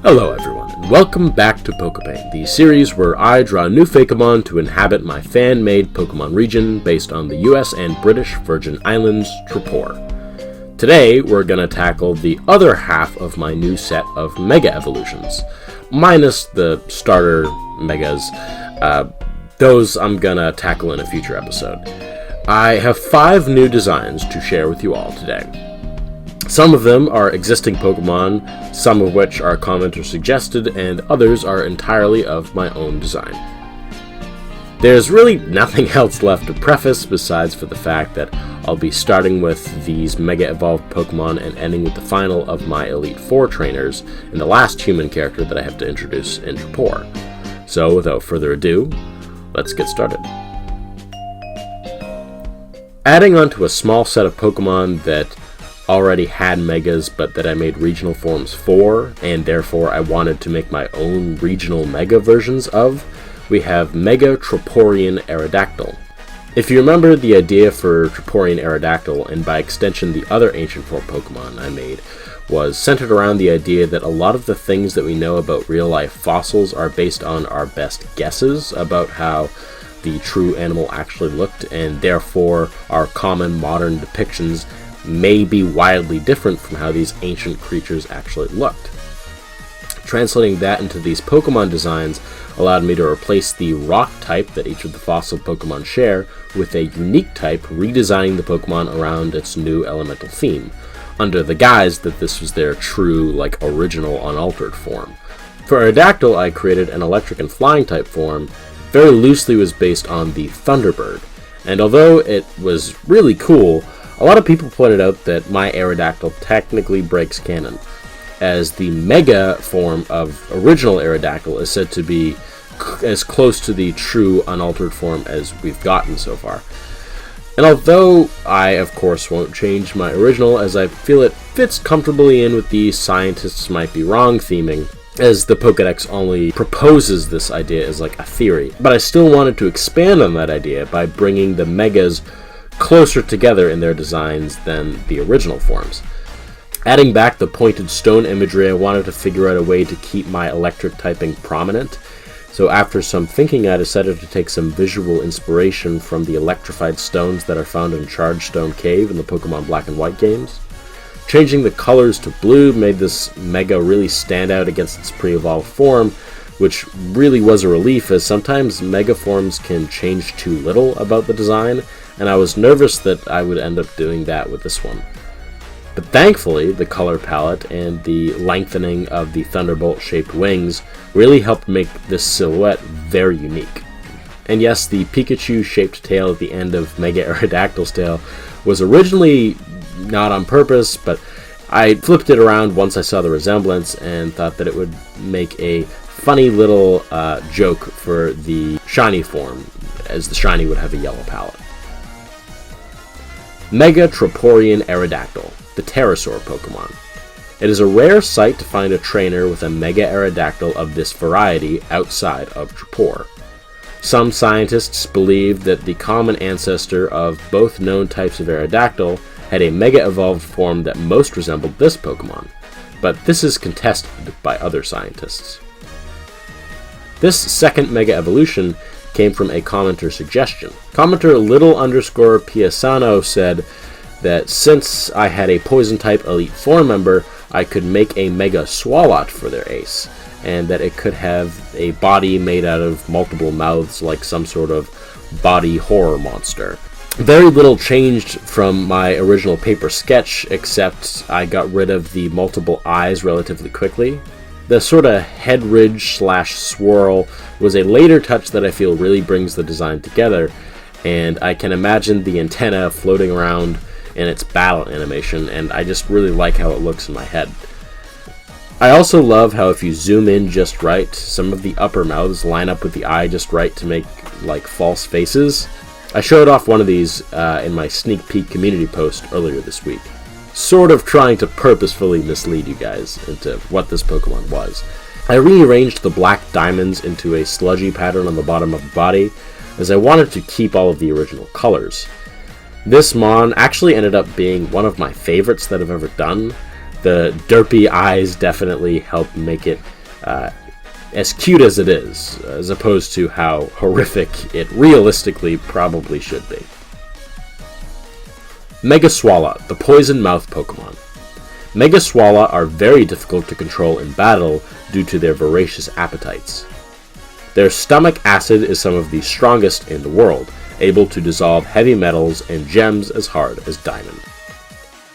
Hello everyone, and welcome back to Pokepaint, the series where I draw new Fakemon to inhabit my fan-made Pokemon region based on the US and British Virgin Islands, Trapor. Today, we're gonna tackle the other half of my new set of Mega Evolutions, minus the starter Megas. Those I'm gonna tackle in a future episode. I have 5 new designs to share with you all today. Some of them are existing Pokemon, some of which are commenter suggested, and others are entirely of my own design. There's really nothing else left to preface besides for the fact that I'll be starting with these Mega Evolved Pokemon and ending with the final of my Elite Four trainers and the last human character that I have to introduce in Trapor. So without further ado, let's get started. Adding onto a small set of Pokemon that already had Megas but that I made regional forms for, and therefore I wanted to make my own regional Mega versions of, we have Mega Troporian Aerodactyl. If you remember, the idea for Troporian Aerodactyl, and by extension the other ancient form Pokemon I made, was centered around the idea that a lot of the things that we know about real-life fossils are based on our best guesses about how the true animal actually looked, and therefore our common modern depictions may be wildly different from how these ancient creatures actually looked. Translating that into these Pokemon designs allowed me to replace the rock type that each of the fossil Pokemon share with a unique type, redesigning the Pokemon around its new elemental theme, under the guise that this was their true, original, unaltered form. For Aerodactyl, I created an electric and flying type form, very loosely was based on the Thunderbird, and although it was really cool, a lot of people pointed out that my Aerodactyl technically breaks canon, as the Mega form of original Aerodactyl is said to be as close to the true unaltered form as we've gotten so far. And although I, of course, won't change my original, as I feel it fits comfortably in with the scientists might be wrong theming, as the Pokédex only proposes this idea as a theory, but I still wanted to expand on that idea by bringing the Megas closer together in their designs than the original forms. Adding back the pointed stone imagery, I wanted to figure out a way to keep my electric typing prominent, so after some thinking I decided to take some visual inspiration from the electrified stones that are found in Chargestone Cave in the Pokemon Black and White games. Changing the colors to blue made this Mega really stand out against its pre-evolved form, which really was a relief, as sometimes Mega forms can change too little about the design, and I was nervous that I would end up doing that with this one. But thankfully, the color palette and the lengthening of the Thunderbolt-shaped wings really helped make this silhouette very unique. And yes, the Pikachu-shaped tail at the end of Mega Aerodactyl's tail was originally not on purpose, but I flipped it around once I saw the resemblance and thought that it would make a funny little joke for the shiny form, as the shiny would have a yellow palette. Mega Troporian Aerodactyl, the pterosaur Pokemon. It is a rare sight to find a trainer with a Mega Aerodactyl of this variety outside of Trapor. Some scientists believe that the common ancestor of both known types of Aerodactyl had a Mega Evolved form that most resembled this Pokemon, but this is contested by other scientists. This second Mega Evolution came from a commenter suggestion. Commenter Little_Piasano said that since I had a Poison-type Elite Four member, I could make a Mega Swallot for their ace, and that it could have a body made out of multiple mouths like some sort of body horror monster. Very little changed from my original paper sketch, except I got rid of the multiple eyes relatively quickly. The sort of head ridge / swirl was a later touch that I feel really brings the design together, and I can imagine the antenna floating around in its battle animation, and I just really like how it looks in my head. I also love how if you zoom in just right, some of the upper mouths line up with the eye just right to make false faces. I showed off one of these in my sneak peek community post earlier this week, sort of trying to purposefully mislead you guys into what this Pokemon was. I rearranged the black diamonds into a sludgy pattern on the bottom of the body, as I wanted to keep all of the original colors. This Mon actually ended up being one of my favorites that I've ever done. The derpy eyes definitely help make it as cute as it is, as opposed to how horrific it realistically probably should be. Mega Swalla, the poison mouth Pokemon. Mega Swalla are very difficult to control in battle due to their voracious appetites. Their stomach acid is some of the strongest in the world, able to dissolve heavy metals and gems as hard as diamond.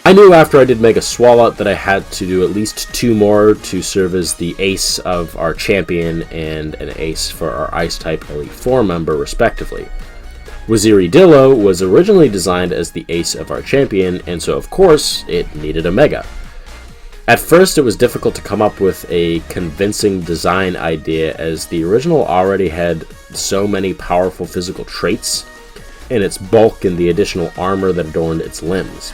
I knew after I did Mega Swallot that I had to do at least 2 more to serve as the ace of our champion and an ace for our Ice-type Elite Four member, respectively. Waziri-Dillo was originally designed as the ace of our champion, and so of course it needed a Mega. At first it was difficult to come up with a convincing design idea, as the original already had so many powerful physical traits, and its bulk and the additional armor that adorned its limbs.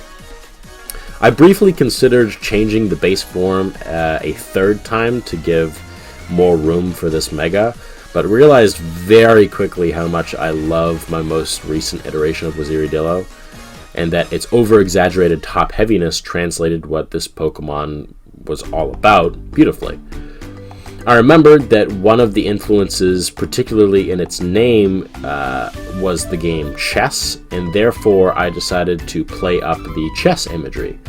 I briefly considered changing the base form a 3rd time to give more room for this Mega, but realized very quickly how much I love my most recent iteration of Waziri-Dillo, and that its over-exaggerated top heaviness translated what this Pokemon was all about beautifully. I remembered that one of the influences, particularly in its name, was the game chess, and therefore I decided to play up the chess imagery.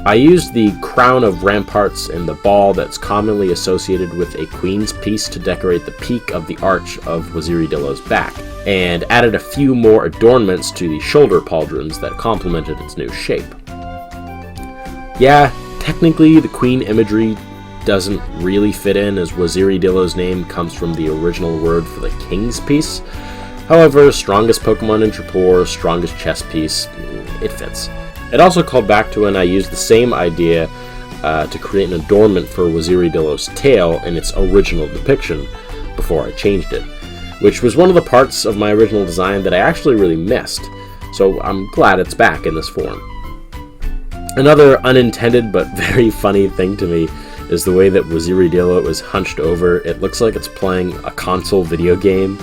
I used the crown of ramparts and the ball that's commonly associated with a queen's piece to decorate the peak of the arch of Waziri-Dillo's back, and added a few more adornments to the shoulder pauldrons that complemented its new shape. Yeah, technically the queen imagery doesn't really fit in, as Waziri-Dillo's name comes from the original word for the king's piece. However, strongest Pokemon in Trapor, strongest chess piece, it fits. It also called back to when I used the same idea to create an adornment for Waziri-Dillo's tail in its original depiction before I changed it, which was one of the parts of my original design that I actually really missed, so I'm glad it's back in this form. Another unintended but very funny thing to me is the way that Waziri-Dillo is hunched over. It looks like it's playing a console video game,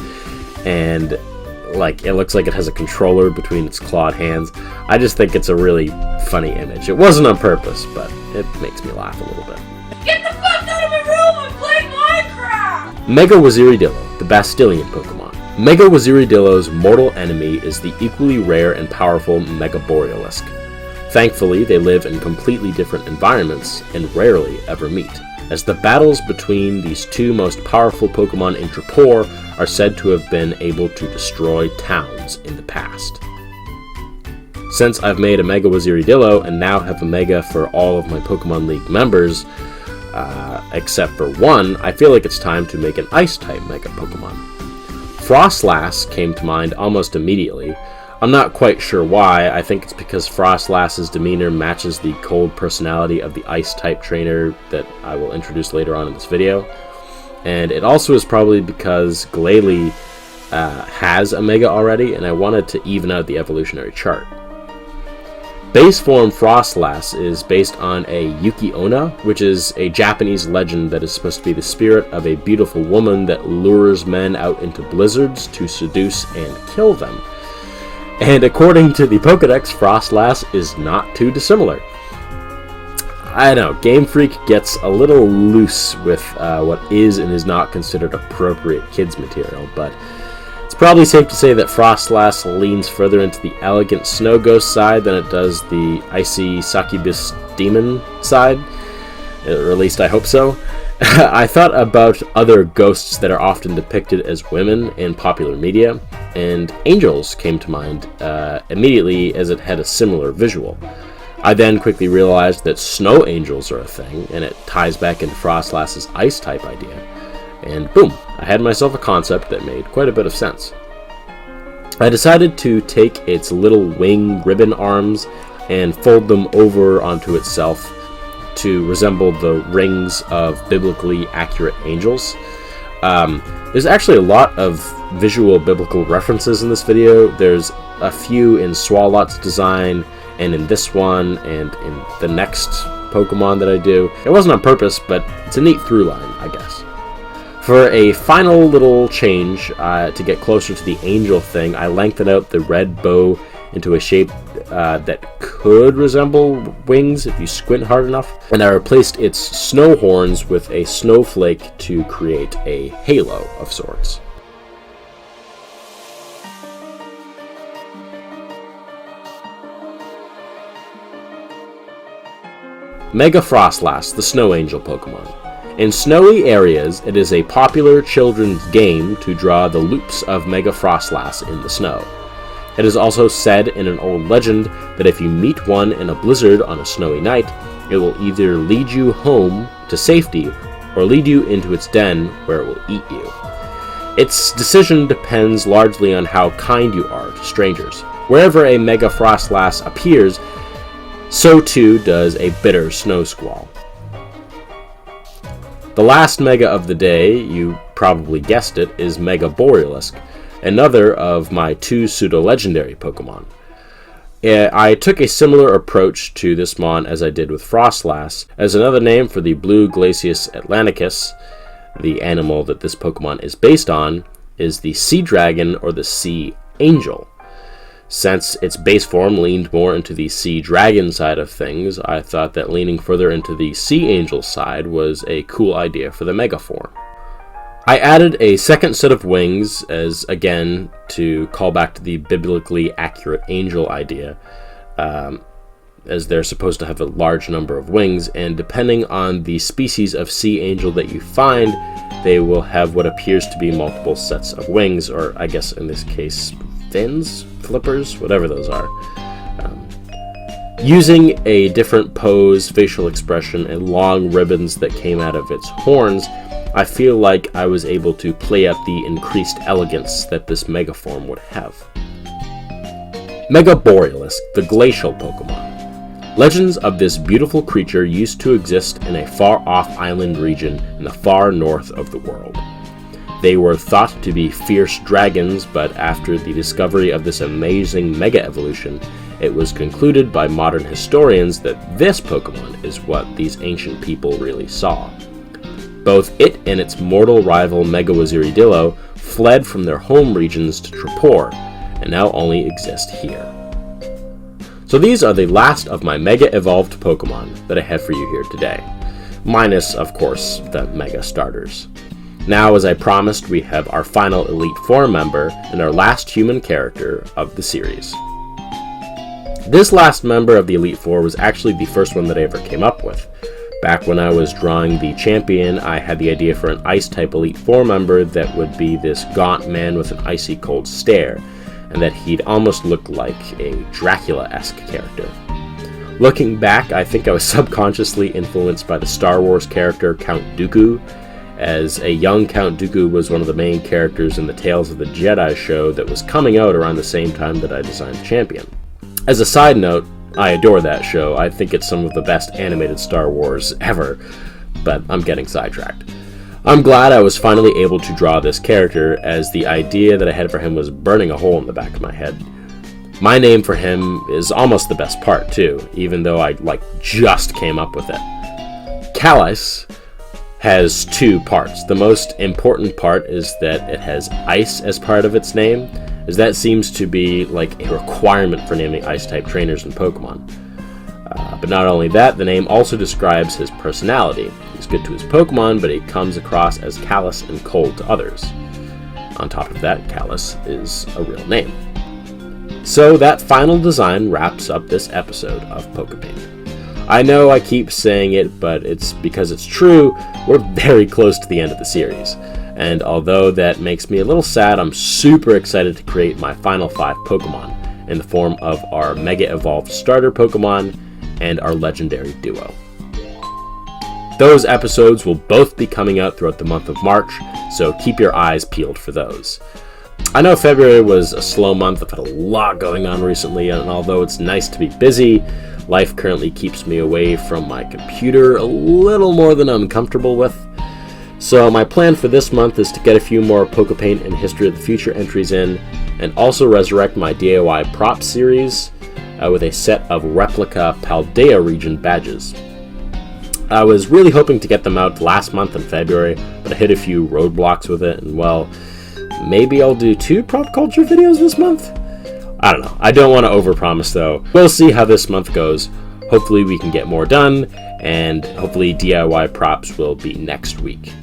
and it looks like it has a controller between its clawed hands. I just think it's a really funny image. It wasn't on purpose, but it makes me laugh a little bit. Get the fuck out of my room and play Minecraft! Mega Waziri-Dillo, the Bastillion Pokemon. Mega Waziri-Dillo's mortal enemy is the equally rare and powerful Mega Borealisk. Thankfully, they live in completely different environments and rarely ever meet, as the battles between these 2 most powerful Pokemon in Trapor are said to have been able to destroy towns in the past. Since I've made a Mega Waziri-Dillo and now have a Mega for all of my Pokemon League members, except for one, I feel like it's time to make an Ice-type Mega Pokemon. Frostlast came to mind almost immediately. I'm not quite sure why. I think it's because Frostlast's demeanor matches the cold personality of the Ice-type trainer that I will introduce later on in this video. And it also is probably because Glacial has a Mega already, and I wanted to even out the evolutionary chart. Base form Frostlast is based on a Yuki-onna, which is a Japanese legend that is supposed to be the spirit of a beautiful woman that lures men out into blizzards to seduce and kill them. And according to the Pokedex, Frostlast is not too dissimilar. I know, Game Freak gets a little loose with what is and is not considered appropriate kids material, but it's probably safe to say that Frostlast leans further into the elegant snow ghost side than it does the icy succubus demon side, or at least I hope so. I thought about other ghosts that are often depicted as women in popular media, and angels came to mind immediately as it had a similar visual. I then quickly realized that snow angels are a thing, and it ties back into Frostlast's ice-type idea, and boom, I had myself a concept that made quite a bit of sense. I decided to take its little wing ribbon arms and fold them over onto itself to resemble the rings of biblically accurate angels. There's actually a lot of visual biblical references in this video. There's a few in Swallot's design, and in this one, and in the next Pokemon that I do. It wasn't on purpose, but it's a neat through line, I guess. For a final little change, to get closer to the angel thing, I lengthened out the red bow into a shape that could resemble wings if you squint hard enough, and I replaced its snow horns with a snowflake to create a halo of sorts. Mega Frostlast, the Snow Angel Pokemon. In snowy areas, it is a popular children's game to draw the loops of Mega Frostlast in the snow. It is also said in an old legend that if you meet one in a blizzard on a snowy night, it will either lead you home to safety or lead you into its den where it will eat you. Its decision depends largely on how kind you are to strangers. Wherever a Mega Frostlast appears, so too does a bitter snow squall. The last Mega of the day, you probably guessed it, is Mega Borealisk, another of my 2 pseudo-legendary Pokemon. I took a similar approach to this mon as I did with Frostlast, as another name for the blue Glacius Atlanticus, the animal that this Pokemon is based on, is the Sea Dragon or the Sea Angel. Since its base form leaned more into the Sea Dragon side of things, I thought that leaning further into the Sea Angel side was a cool idea for the Mega form. I added a second set of wings, as again, to call back to the biblically accurate angel idea, as they're supposed to have a large number of wings, and depending on the species of Sea Angel that you find, they will have what appears to be multiple sets of wings, or I guess in this case, fins, flippers, whatever those are. Using a different pose, facial expression, and long ribbons that came out of its horns, I feel like I was able to play up the increased elegance that this Mega form would have. Mega Borealisk, the Glacial Pokemon. Legends of this beautiful creature used to exist in a far-off island region in the far north of the world. They were thought to be fierce dragons, but after the discovery of this amazing Mega Evolution, it was concluded by modern historians that this Pokemon is what these ancient people really saw. Both it and its mortal rival Mega Waziricillo fled from their home regions to Trapor, and now only exist here. So these are the last of my Mega Evolved Pokemon that I have for you here today. Minus, of course, the Mega Starters. Now, as I promised, we have our final Elite Four member and our last human character of the series. This last member of the Elite Four was actually the first one that I ever came up with. Back when I was drawing the champion, I had the idea for an Ice-type Elite Four member that would be this gaunt man with an icy cold stare, and that he'd almost look like a Dracula-esque character. Looking back, I think I was subconsciously influenced by the Star Wars character Count Dooku, as a young Count Dooku was one of the main characters in the Tales of the Jedi show that was coming out around the same time that I designed the champion. As a side note, I adore that show. I think it's some of the best animated Star Wars ever, but I'm getting sidetracked. I'm glad I was finally able to draw this character, as the idea that I had for him was burning a hole in the back of my head. My name for him is almost the best part, too, even though I, just came up with it. Callus has 2 parts. The most important part is that it has ice as part of its name, as that seems to be like a requirement for naming ice-type trainers in Pokemon. But not only that, the name also describes his personality. He's good to his Pokemon, but he comes across as callous and cold to others. On top of that, Callus is a real name. So that final design wraps up this episode of Pokepaint. I know I keep saying it, but it's because it's true. We're very close to the end of the series. And although that makes me a little sad, I'm super excited to create my final 5 Pokemon in the form of our Mega Evolved Starter Pokemon and our Legendary Duo. Those episodes will both be coming out throughout the month of March, so keep your eyes peeled for those. I know February was a slow month. I've had a lot going on recently, and although it's nice to be busy, life currently keeps me away from my computer a little more than I'm comfortable with. So my plan for this month is to get a few more Pokepaint and History of the Future entries in, and also resurrect my DIY prop series with a set of replica Paldea region badges. I was really hoping to get them out last month in February, but I hit a few roadblocks with it, and well, maybe I'll do 2 prop culture videos this month? I don't know. I don't want to overpromise though. We'll see how this month goes. Hopefully we can get more done, and hopefully DIY props will be next week.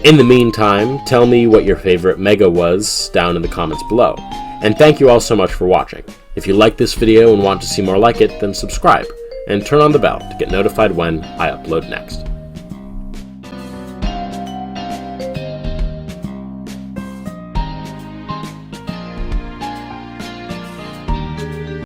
In the meantime, tell me what your favorite mega was down in the comments below. And thank you all so much for watching. If you like this video and want to see more like it, then subscribe, and turn on the bell to get notified when I upload next.